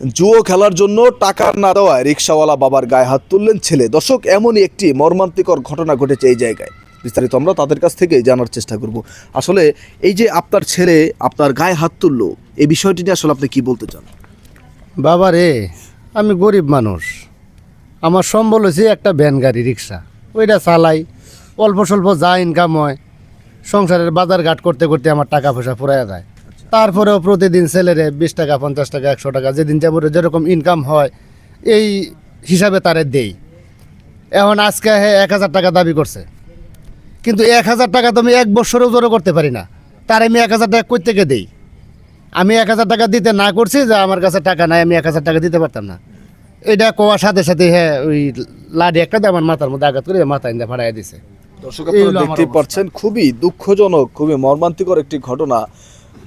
জুয়ো খেলার জন্য টাকা না দেওয়ায় রিকশাওয়ালা বাবার গায়ে হাত তুললেন ছেলে। দর্শক, এমনই একটি মর্মান্তিকর ঘটনা ঘটেছে এই জায়গায়। বিস্তারিত আমরা তাদের কাছ থেকেই জানার চেষ্টা করব। আসলে এই যে আপনার ছেলে আপনার গায়ে হাত তুললো, এই বিষয়টি নিয়ে আসলে আপনি কি বলতে চান? বাবা রে, আমি গরিব মানুষ, আমার সম্বল হয়েছে একটা ভ্যান গাড়ি রিক্সা, ওইটা চালাই, অল্প স্বল্প যা ইনকাম হয় সংসারের বাজার ঘাট করতে করতে আমার টাকা পয়সা ফুরাইয়া যায়। তারপরেও প্রতিদিন ছেলেরে 20 টাকা 50 টাকা 100 টাকা যেদিন যেরকম ইনকাম হয় এই হিসাবে তারে দেই। এখন আজকে 1000 টাকা দাবি করছে, কিন্তু 1000 টাকা তো আমি 1 বছরেও জোরও করতে পারি না। তার আমি 1000 টাকা কই থেকে দেই? আমি 1000 টাকা দিতে না করছি যে আমার কাছে টাকা নাই, আমি 1000 টাকা দিতে পারতাম না। এটা কোয়ার সাথে সাথে ওই লাঠি একটা দিয়ে আমার মাথার মধ্যে আঘাত করে মাথা ইন্দা ফাড়াইয়া দিছে। দর্শক, আপনারা দেখতেই পাচ্ছেন, খুবই দুঃখজনক, খুবই মর্মান্তিকর একটি ঘটনা।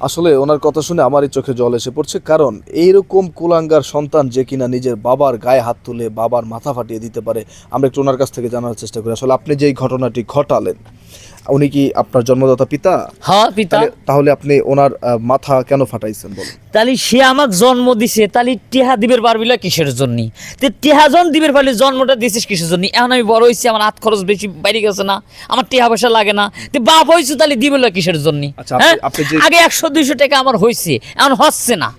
আসলে ওনার কথা শুনে আমারই চোখে জল এসে পড়ছে, কারণ এইরকম কুলাঙ্গার সন্তান যে কিনা নিজের বাবার গায়ে হাত তুলে বাবার মাথা ফাটিয়ে দিতে পারে, আমরা একটু ওনার কাছ থেকে জানার চেষ্টা করি। আসলে আপনি যেই ঘটনাটি ঘটালেন, উনি কি আপনার জন্মদাতা পিতা? হ্যাঁ, পিতা। তাহলে আপনি ওনার মাথা কেন ফাটাইছেন বলুন? তাহলে সে আমাকে জন্ম দিছে, তাহলে টিহা দিবের পারবিলা কিসের জন্য? তো টিহা জন দিবের পারলে জন্মটা দিছিস কিসের জন্য? এখন আমি বড় হয়েছি, আমার হাত খরচ বেশি বাইরে গেছে না, আমার টিহা পয়সা লাগে না, তো বাপ হয়েছে তাহলে দিবেলা কিসের জন্য? আচ্ছা, হ্যাঁ, আপনি যে আগে 100-200 টাকা আমার হয়েছে, এখন হচ্ছে না।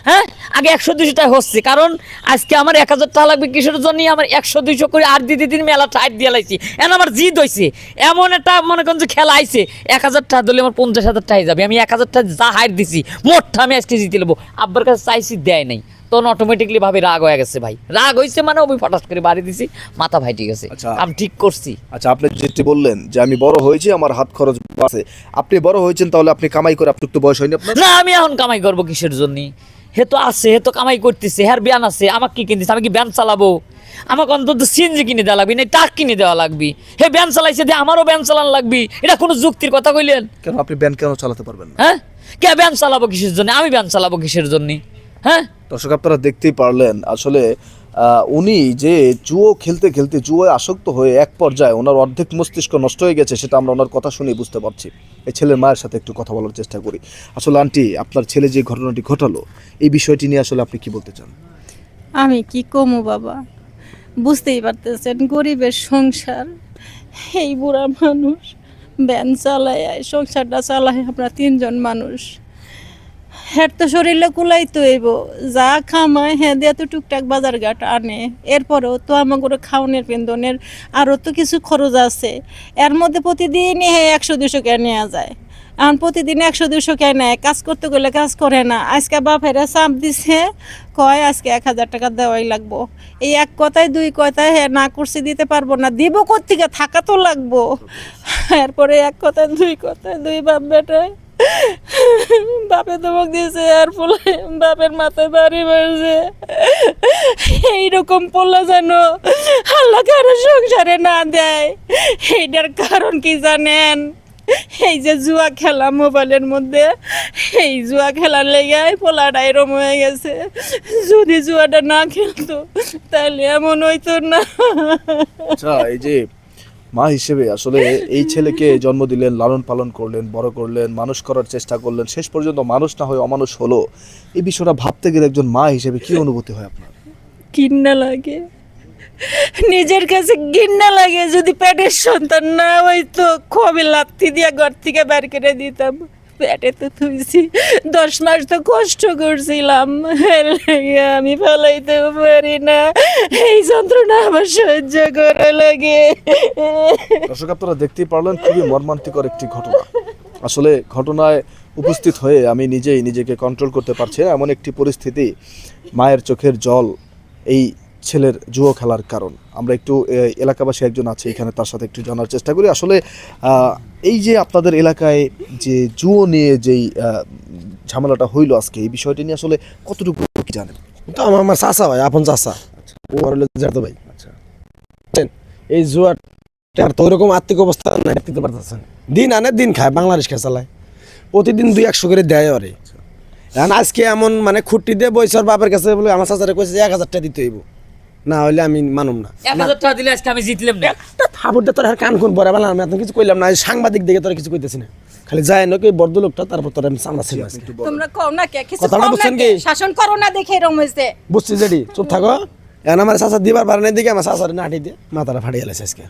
হ্যাঁ, আগে 100-200 টাকা হচ্ছে, কারণ আজকে আমার 1000 টাকা লাগবে কিসের জন্য? আমার 100-200 করে আর দিতে দিন মেলা টাইট দিয়ে লাইছি। এখন আমার জিদ হয়েছে, এমন একটা মনে করেন যে খেলা আইছে, 1000 টাকা দিলে আমার 50,000 টাকা যাবে। আমি 1000 টাকা যা হাইট দিছি মোটটা আমি আজকে জিতে নেবো। আব্বার কাছে চাইছি, দেয় নাই, তখন অটোমেটিকলি ভাবে রাগ হয়ে গেছে। ভাই রাগ হয়েছে মানে আমি ফটাস করে বাড়ি দিছি, মাথা ভাইটি গেছে। আচ্ছা, আমি ঠিক করছি। আচ্ছা, আপনি যেটি বললেন যে আমি বড় হয়েছি, আমার হাত খরচ আছে, আপনি বড় হয়েছেন, তাহলে আপনি কামাই করে, আপনার তো বয়স হয়নি আপনার? না, আমি এখন কামাই করবো কিসের জন্য? হে তো আছে, হে তো কামাই করতেছে, হ্যার ব্যান আছে, আমাকে কি কিনতেছে? আমি কি ব্যান চালাবো? আমাকে অন্তত সিএনজি কিনে দেওয়া লাগবে, না টাক কিনে দেওয়া লাগবে। হে ব্যান চালাইছে, দিয়ে আমারও ব্যান চালানো লাগবে। এটা কোনো যুক্তির কথা কইলেন? কেন আপনি ব্যান কেন চালাতে পারবেন না? হ্যাঁ, কে ব্যান চালাবো কিসের জন্য? আমি ব্যান চালাবো কিসের জন্য? হ্যাঁ, দর্শক, আপনারা দেখতেই পারলেন আসলে উনি যে জুয়ো খেলতে খেলতে জুয়োয় আসক্ত হয়ে এক পর্যায়ে ওনার অর্ধেক মস্তিষ্ক নষ্ট হয়ে গেছে, সেটা আমরা ওনার কথা শুনেই বুঝতে পারছি। এই ছেলের মায়ের সাথে একটু কথা বলার চেষ্টা করি। আসলে আন্টি, আপনার ছেলে যে ঘটনাটি ঘটালো, এই বিষয়টি নিয়ে আসলে আপনি কি বলতে চান? আমি কি কমু বাবা, বুঝতেই পারতেছেন গরিবের সংসার। এই বুড়া মানুষ ভ্যান চালায়, সংসারটা চালায় আমরা 3 জন মানুষ। হ্যাঁ, তো শরীরে কুলাই তো এইব, যা খামায় হ্যাঁ দিয়ে তো টুকটাক বাজার ঘাট আনে। এরপরেও তো আমাকে খাওয়ানোর পেন্দনের আরও তো কিছু খরচ আছে। এর মধ্যে প্রতিদিনই হ্যাঁ 100-200 কে নেওয়া যায়। এখন প্রতিদিন 100-200 কে নেয়, কাজ করতে গেলে কাজ করে না। আজকে বাপেরা চাপ দিছে, কয় আজকে 1000 টাকা দেওয়াই লাগবো। এই এক কথায় 2 কথায় হ্যাঁ না করছি, দিতে পারবো না, দিব কোত্থেকে, থাকা তো লাগবো। এরপরে এক কথায় 2 কথায় 2 বাপ বেটায় বাপে তোমাক দিয়েছে, আর ফলে বাপের মাথায় বাড়ি বাড়ছে। এইরকম পড়লো যেন আল্লাহ কারো সংসারে না দেয়। এইটার কারণ কি জানেন? এই যে জুয়া খেলা মোবাইলের মধ্যে, এই জুয়া খেলার লেগে পোলাটা এরম হয়ে গেছে। যদি জুয়াটা না খেলতো তাহলে এমন হইতো না। আচ্ছা, এই যে মা হিসেবে আসলে এই ছেলেকে জন্ম দিলেন, লালন পালন করলেন, বড় করলেন, মানুষ করার চেষ্টা করলেন, শেষ পর্যন্ত মানুষ না হয়ে অমানুষ হলো, এই বিষয়টা ভাবতে গেলে একজন মা হিসেবে কি অনুভূতি হয় আপনার? ঘৃণা লাগে, নিজের কাছে ঘৃণা লাগে। যদি পেটের সন্তান না হইতো খবি লাথি দিয়া ঘর থেকে বের করে দিতাম। পেটে তো থুইছি, 10 মাস তো কষ্ট করছিলাম, আমি ফেলাইতে পারি না। এই যন্ত্রণা আমার সহ্য করা লাগে। দর্শক, আপনারা দেখতেই পারলেন, খুবই মর্মান্তিকর একটি ঘটনা। আসলে ঘটনায় উপস্থিত হয়ে আমি নিজেই নিজেকে কন্ট্রোল করতে পারছি না, এমন একটি পরিস্থিতি। মায়ের চোখের জল এই ছেলের জুয়ো খেলার কারণ। আমরা একটু এলাকাবাসী একজন আছে এখানে, তার সাথে একটু জানার চেষ্টা করি। আসলে এই যে আপনাদের এলাকায় যে জুয়ো নিয়ে যেই ঝামেলাটা হইলো আজকে, এই বিষয়টি নিয়ে আসলে কতটুকু কি জানেন? তো আমার চাচা ভাই, আপন চাচা, ও হলো জ্যাঠতো ভাই। আচ্ছা, এই জুয়ার তো ওইরকম আর্থিক অবস্থা নাই, দেখতে পারতেছেন, দিন আনে দিন খায়, বাংলাদেশ খেয়ে চালায়, প্রতিদিন 200-100 করে দেয় ওরে। এখন আজকে এমন মানে খুঁটি দিয়ে বইসর বাপের কাছে বলে আমার চাচারে কইছে 1000 টাকা দিতে হইব, না হইলে আমি মানুম না। 1000 টাকা দিলে আজকে আমি জিতলাম না। থাপুরটা তোর আর কান কোন পরে বললাম, আমি এত কিছু কইলাম না, সাংবাদিক দেখে তোর কিছু কইতেছি না। খালি যায় নাকি বর্দ লোকটা, তারপর তোর আমি চামড়া ছিল একটু বলেন। তোমরা কও না কে কিছু কথাটা কও না বুঝছেন কে? কি? শাসন করো না দেখে এরকম হয়েছে। বুঝছি যেটি, চুপ থাকো। এখন আমার চাচা দিবার পারে দিকে আমার চাচারে নাটি দিয়ে মাথাটা ফাটিয়ে গেছে আজকে।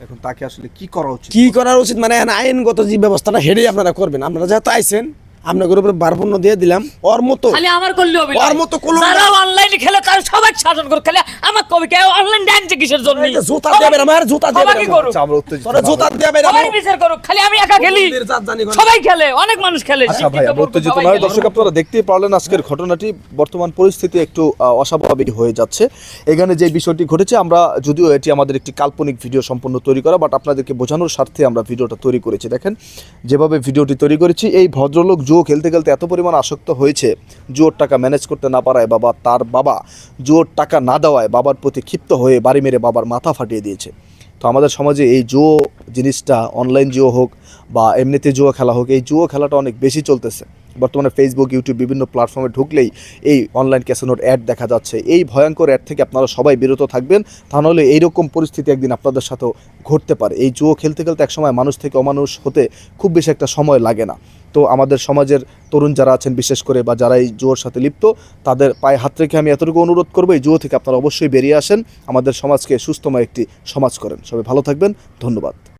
এখন তাকে আসলে কি করা উচিত? কি করার উচিত মানে এখন আইনগত যে ব্যবস্থাটা হেডেই আপনারা করবেন। আপনারা যেহেতু আইছেন, আপনাদের উপরে বারপূর্ণ দিয়ে দিলাম, ওর মতো খালি আমার করলে হবে না। ওর মতো করলো না। যারা অনলাইনে খেলে তারা সবাই শাসন করে, খালি আমার কবি কে অনলাইন ডান্সে কিসের জন্য? এই যে জুতা দেবে আমার, জুতা দেবে সবাই আমার। করুক। আচ্ছা, আমরা উত্তেজিত তোরা না জুতা হই। দেবে সবাই বিচার করুক, খালি আমি একা খেলি? জাত জানি কোন। সবাই খেলে, অনেক মানুষ খেলে। আচ্ছা ভাই, আমরা উত্তেজিত সবাই নয়। খেলে। দর্শক আপনারা দেখতেই পারলেন আজকের ঘটনাটি, বর্তমান পরিস্থিতি একটু অস্বাভাবিক হয়ে যাচ্ছে। এখানে যে বিষয়টি ঘটেছে, আমরা যদিও এটি আমাদের একটি কাল্পনিক ভিডিও সম্পূর্ণ তৈরি করা, বাট আপনাদেরকে বোঝানোর স্বার্থে আমরা ভিডিওটা তৈরি করেছি। দেখেন যেভাবে ভিডিওটি তৈরি করেছি, এই ভদ্রলোক জুয়ো খেলতে খেলতে এত পরিমাণ আসক্ত হয়েছে, জুয়োর টাকা ম্যানেজ করতে না পারায় তার বাবা জুয়োর টাকা না দেওয়ায় বাবার প্রতি ক্ষিপ্ত হয়ে বাড়ি মেরে বাবার মাথা ফাটিয়ে দিয়েছে। তো আমাদের সমাজে এই জুয়ো জিনিসটা, অনলাইন জুয়ো হোক বা এমনিতে জুয়ো খেলা হোক, এই জুয়ো খেলাটা অনেক বেশি চলতেছে বর্তমানে। ফেসবুক, ইউটিউব বিভিন্ন প্ল্যাটফর্মে ঢুকলেই এই অনলাইন ক্যাসিনোর অ্যাড দেখা যাচ্ছে। এই ভয়ঙ্কর অ্যাড থেকে আপনারা সবাই বিরত থাকবেন, তা নাহলে এইরকম পরিস্থিতি একদিন আপনাদের সাথেও ঘটতে পারে। এই জুয়ো খেলতে খেলতে একসময় মানুষ থেকে অমানুষ হতে খুব বেশি একটা সময় লাগে না। তো আমাদের সমাজের তরুণ যারা আছেন বিশেষ করে, বা যারা এই জুয়োর সাথে লিপ্ত, তাদের পায়ে হাত রেখে আমি এতটুকু অনুরোধ করবো, এই জুয়ো থেকে আপনারা অবশ্যই বেরিয়ে আসেন, আমাদের সমাজকে সুস্থময় একটি সমাজ করেন। সবাই ভালো থাকবেন, ধন্যবাদ।